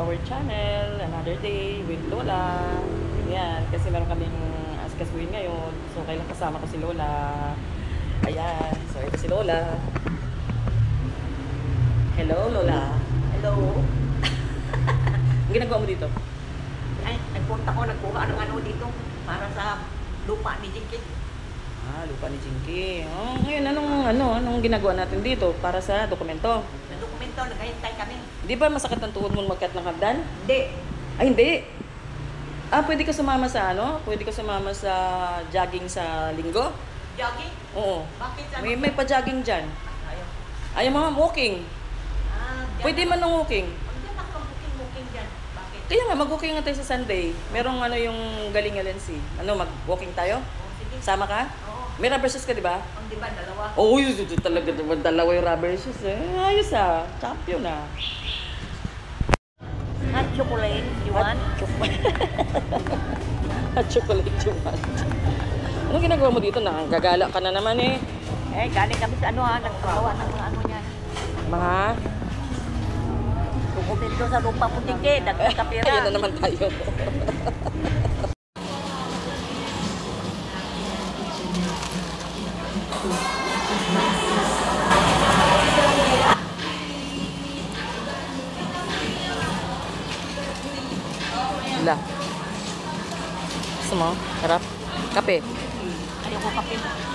our channel. Another day with Lola. Ayan, kasi meron kaming askasuhin ngayon. So, kailan kasama ko si Lola. Ayan, so ito si Lola. Hello, Lola. Hello. Ang ginagawa mo dito? Ay, nagpunta ko, nagkuha ng ano dito para sa lupa ni Jinky. Ah, lupa ni Jinky. Oh, ngayon, anong ginagawa natin dito para sa dokumento? Sa dokumento, naghahintay kami. Di ba masakit ang tuhod mo magkat ng hagdan? Hindi. Ay, hindi. Ah, pwede ka sumama sa ano? Pwede ka sumama sa jogging sa linggo? Jogging? Oo. Bakit sa May pa-jogging dyan. Ayaw. Ayaw mga walking. Dyan Pwede man ng walking. Hindi na ako booking dyan. Bakit? Kaya nga, mag-walking nga tayo sa Sunday. Merong ano yung galing LNC. Ano, mag-walking tayo? Sige. Sama ka? Oo. May rubber shoes ka, di ba? Ang diba, dalawa. Oo, yun talaga naman. Dalawa yung rubber shoes eh. Ayos ah. Champion ah. Hot chocolate, you want? At chocolate you want. Anong ginagawa mo dito na? Gagala ka na naman eh. Eh, galing kami sa ano ha, nagpagawa ng mga ano niyan. Mga? Dokumento sa lupa mo, Jinky. Dagdag ka pera. Ayan na naman tayo. Wala. Gusto mo? Harap? Kape? Ayoko kape.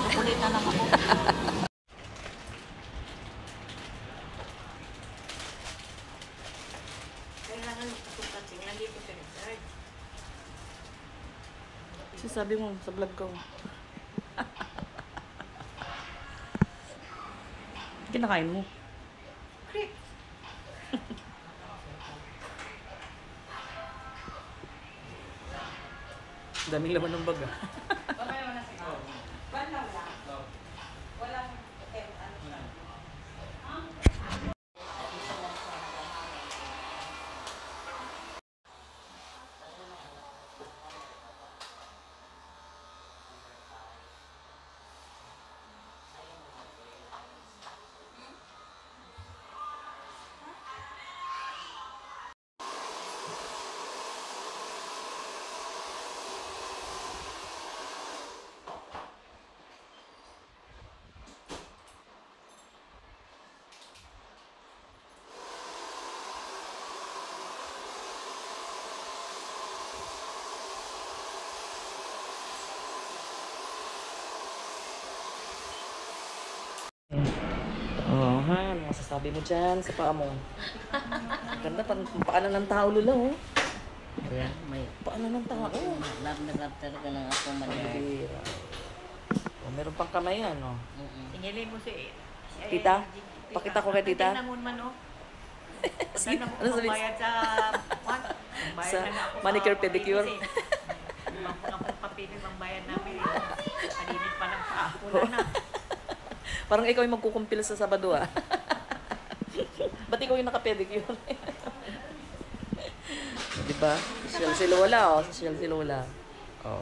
Chocolate na lang ako. Kailangan magpapagkat. Tingnan dito sa resort. Kasi sabi mo sa vlog ko. Kinakain mo. Creep. Daming laman ng bag ah. Oo, ha? Ano masasabi mo dyan sa paa mo? Ganda, paano ng tao, Lula, oh. Ayan, may Paano ng tao? love na love talaga ng ako mali. Oh, meron pang kamay yan, oh. Tingilin mo si... Tita? Pakita ko kay tita. Tingnan mo naman, oh. Sige, Pagka ano sabi? bayad sa... What? Sa Bayad na ako manicure, sa pedicure. papilis, eh. Ibang po akong papilis ang bayad namin. Kalinit pa ng paa. Wala na. Parang ikaw yung magkukumpil sa Sabado, ah. Ba't ikaw yung nakapedicure? Diba? Social si Lola, oh. Social si Lola. Oh.